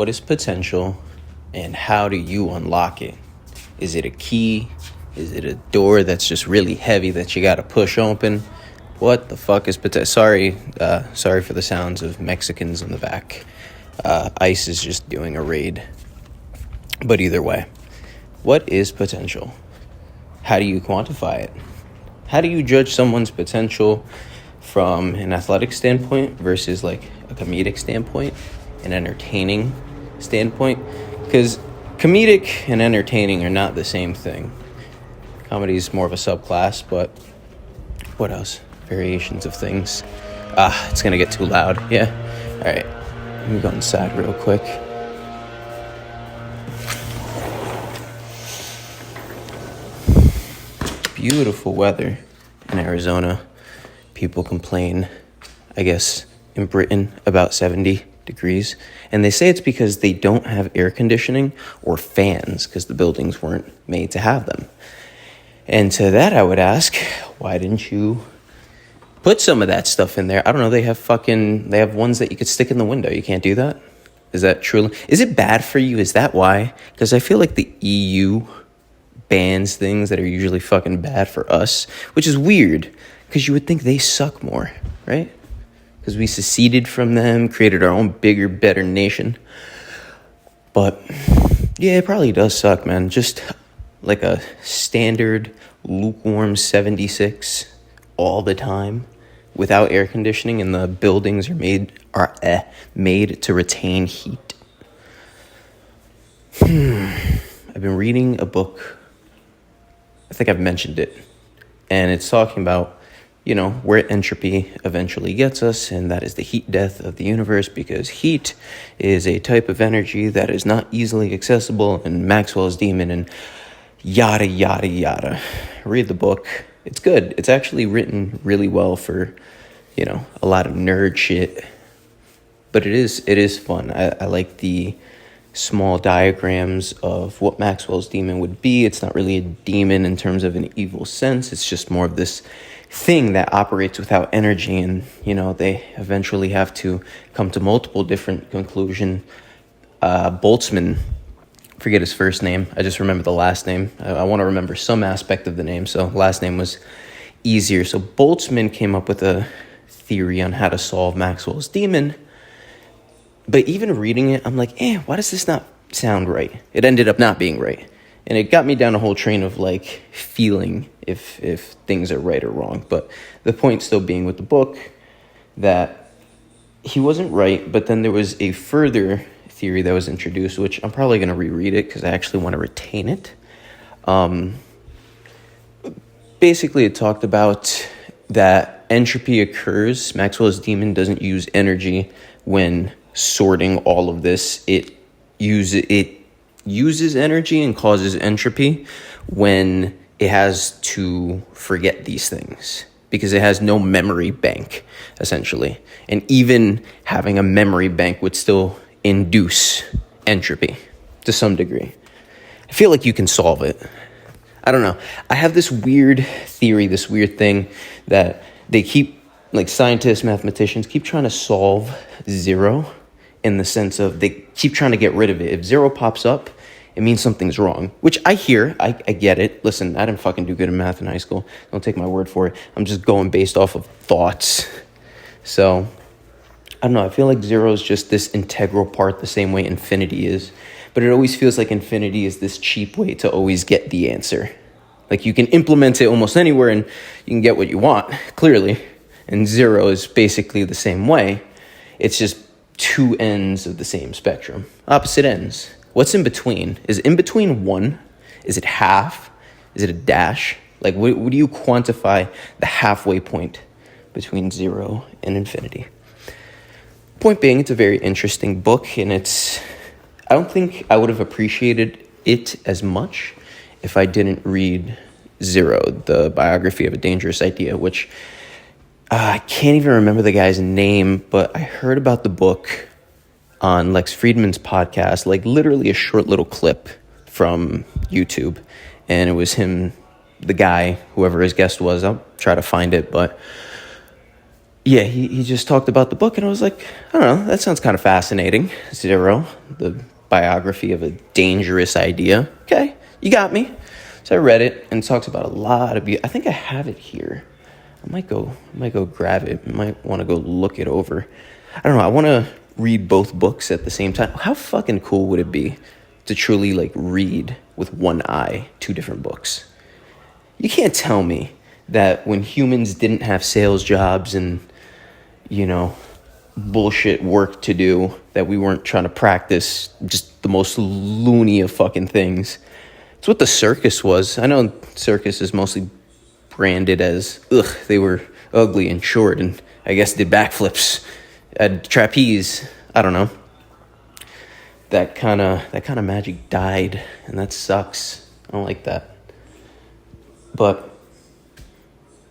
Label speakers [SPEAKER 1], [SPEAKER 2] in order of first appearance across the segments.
[SPEAKER 1] What is potential and how do you unlock it? Is it a key? Is it a door that's just really heavy that you got to push open? What the fuck is potential? Sorry for the sounds of Mexicans in the back. ICE is just doing a raid. But either way, what is potential? How do you quantify it? How do you judge someone's potential from an athletic standpoint versus like a comedic standpoint, an entertaining standpoint? Because comedic and entertaining are not the same thing. Comedy is more of a subclass, but what else? Variations of things. It's gonna get too loud. Yeah. All right. Let me go inside real quick. Beautiful weather in Arizona. People complain, I guess, in Britain about 70 degrees. And they say it's because they don't have air conditioning or fans because the buildings weren't made to have them. And to that I would ask, why didn't you put some of that stuff in there? I don't know, they have ones that you could stick in the window. You can't do that? Is that true? Is it bad for you? Is that why? Because I feel like the EU bans things that are usually fucking bad for us, which is weird because you would think they suck more, right? Because we seceded from them, created our own bigger, better nation. But yeah, it probably does suck, man. Just like a standard lukewarm 76 all the time without air conditioning, and the buildings are made to retain heat. I've been reading a book. I think I've mentioned it, and it's talking about, where entropy eventually gets us, and that is the heat death of the universe, because heat is a type of energy that is not easily accessible, and Maxwell's demon, and yada, yada, yada. Read the book. It's good. It's actually written really well for, a lot of nerd shit, but it is fun. I like the small diagrams of what Maxwell's demon would be. It's not really a demon in terms of an evil sense. It's just more of this thing that operates without energy, and they eventually have to come to multiple different conclusions. Boltzmann, forget his first name, I just remember the last name. I want to remember some aspect of the name, so last name was easier. So Boltzmann came up with a theory on how to solve Maxwell's demon. But even reading it, I'm like, why does this not sound right? It ended up not being right. And it got me down a whole train of like feeling if things are right or wrong. But the point still being with the book that he wasn't right, but then there was a further theory that was introduced, which I'm probably going to reread it because I actually want to retain it. Basically, it talked about that entropy occurs. Maxwell's demon doesn't use energy when sorting all of this. It uses energy and causes entropy when it has to forget these things, because it has no memory bank, essentially. And even having a memory bank would still induce entropy to some degree. I feel like you can solve it. I don't know. I have this weird theory, this weird thing that they keep, like scientists, mathematicians, keep trying to solve zero, in the sense of they keep trying to get rid of it. If zero pops up, it means something's wrong, which I hear. I get it. Listen, I didn't fucking do good in math in high school. Don't take my word for it. I'm just going based off of thoughts. So, I don't know. I feel like zero is just this integral part, the same way infinity is. But it always feels like infinity is this cheap way to always get the answer. Like you can implement it almost anywhere and you can get what you want, clearly. And zero is basically the same way. It's just two ends of the same spectrum, opposite ends. What's in between? Is in between one? Is it half? Is it a dash? Like, what do you quantify the halfway point between zero and infinity? Point being, it's a very interesting book, and I don't think I would have appreciated it as much if I didn't read Zero, the biography of a dangerous idea, which I can't even remember the guy's name, but I heard about the book on Lex Friedman's podcast, like literally a short little clip from YouTube. And it was him, the guy, whoever his guest was. I'll try to find it, but yeah, he just talked about the book, and I was like, I don't know, that sounds kind of fascinating. Zero, the biography of a dangerous idea. Okay, you got me. So I read it, and it talks about a lot of I think I have it here. I might go grab it. I might want to go look it over. I don't know. I want to read both books at the same time. How fucking cool would it be to truly like read with one eye two different books? You can't tell me that when humans didn't have sales jobs and, you know, bullshit work to do, that we weren't trying to practice just the most loony of fucking things. It's what the circus was. I know circus is mostly branded as, they were ugly and short and I guess did backflips at trapeze. I don't know. That kind of magic died, and that sucks. I don't like that. But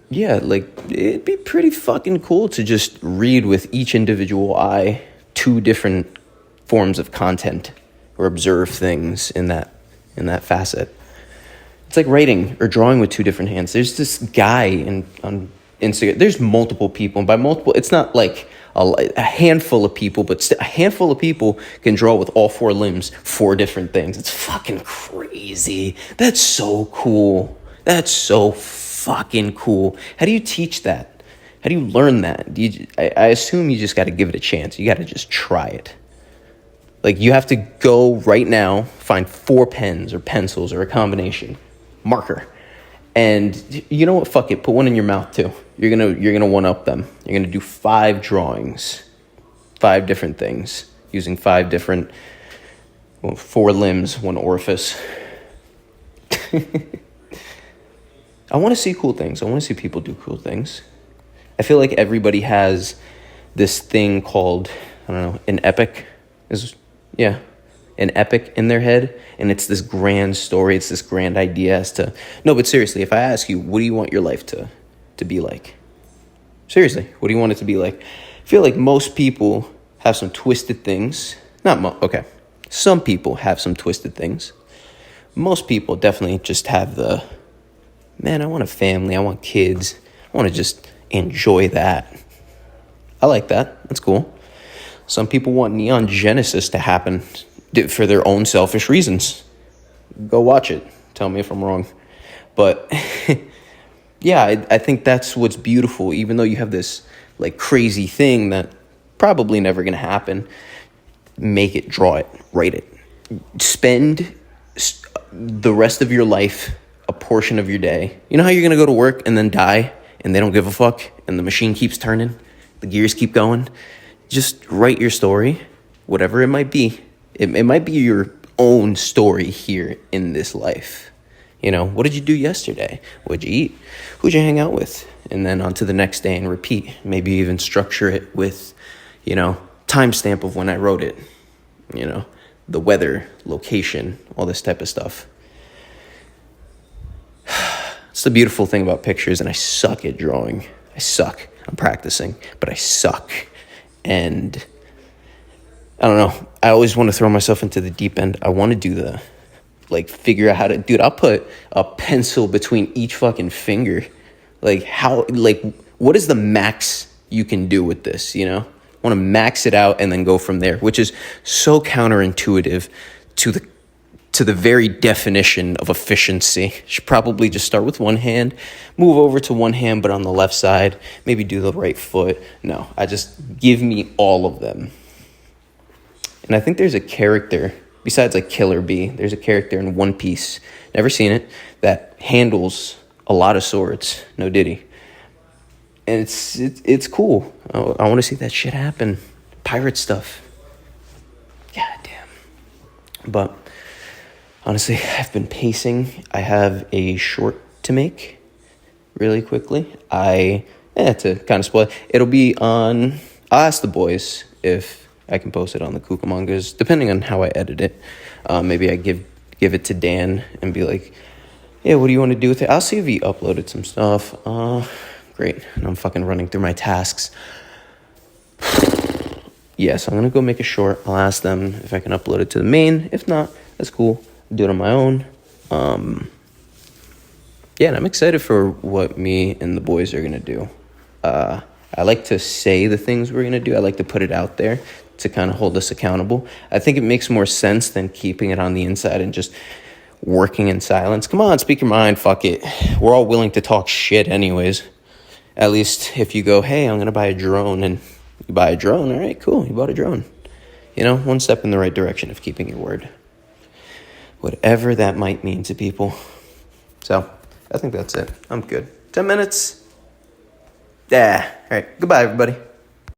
[SPEAKER 1] yeah, like, it'd be pretty fucking cool to just read with each individual eye two different forms of content or observe things in that facet. It's like writing or drawing with two different hands. There's this guy on Instagram. There's multiple people, and by multiple, it's not like a handful of people, but a handful of people can draw with all four limbs, four different things. It's fucking crazy. That's so cool. That's so fucking cool. How do you teach that? How do you learn that? I assume you just got to give it a chance. You got to just try it. Like, you have to go right now, find 4 pens or pencils or a combination, marker. And you know what? Fuck it. Put one in your mouth too. You're gonna one up them. You're gonna do 5 drawings, 5 different things using 5 different, 4 limbs, 1 orifice. I want to see cool things. I want to see people do cool things. I feel like everybody has this thing called, I don't know, an epic. An epic in their head, and it's this grand story. It's this grand idea as to, no, but seriously, if I ask you, what do you want your life to be like? Seriously, what do you want it to be like? I feel like most people have some twisted things. Okay. Some people have some twisted things. Most people definitely just have man, I want a family. I want kids. I want to just enjoy that. I like that. That's cool. Some people want Neon Genesis to happen for their own selfish reasons. Go watch it. Tell me if I'm wrong. But yeah, I think that's what's beautiful. Even though you have this like crazy thing that probably never going to happen, make it, draw it, write it. Spend the rest of your life, a portion of your day. You know how you're going to go to work and then die and they don't give a fuck and the machine keeps turning, the gears keep going? Just write your story, whatever it might be. It might be your own story here in this life. You know, what did you do yesterday? What'd you eat? Who'd you hang out with? And then on to the next day and repeat. Maybe even structure it with, timestamp of when I wrote it. The weather, location, all this type of stuff. It's the beautiful thing about pictures, and I suck at drawing. I suck. I'm practicing, but I suck. And I don't know. I always want to throw myself into the deep end. I want to do figure out how to, dude, I'll put a pencil between each fucking finger. What is the max you can do with this, I want to max it out and then go from there, which is so counterintuitive to the very definition of efficiency. You should probably just start with one hand, move over to one hand, but on the left side, maybe do the right foot. No, I just give me all of them. And I think there's a character, besides like Killer Bee, there's a character in One Piece, never seen it, that handles a lot of swords, no diddy. And it's cool. I want to see that shit happen. Pirate stuff. God damn. But honestly, I've been pacing. I have a short to make really quickly. To kind of spoil it, it'll be on, I'll ask the boys if I can post it on the Cucamongas, depending on how I edit it. Maybe I give it to Dan and be like, yeah, what do you want to do with it? I'll see if he uploaded some stuff. Great. And I'm fucking running through my tasks. Yeah, so I'm going to go make a short. I'll ask them if I can upload it to the main. If not, that's cool. I'll do it on my own. Yeah, and I'm excited for what me and the boys are going to do. I I like to say the things we're going to do. I like to put it out there to kind of hold us accountable. I think it makes more sense than keeping it on the inside and just working in silence. Come on, speak your mind. Fuck it. We're all willing to talk shit anyways. At least if you go, hey, I'm going to buy a drone, and you buy a drone. All right, cool. You bought a drone. You know, one step in the right direction of keeping your word. Whatever that might mean to people. So, I think that's it. I'm good. 10 minutes? Yeah. All right. Goodbye, everybody.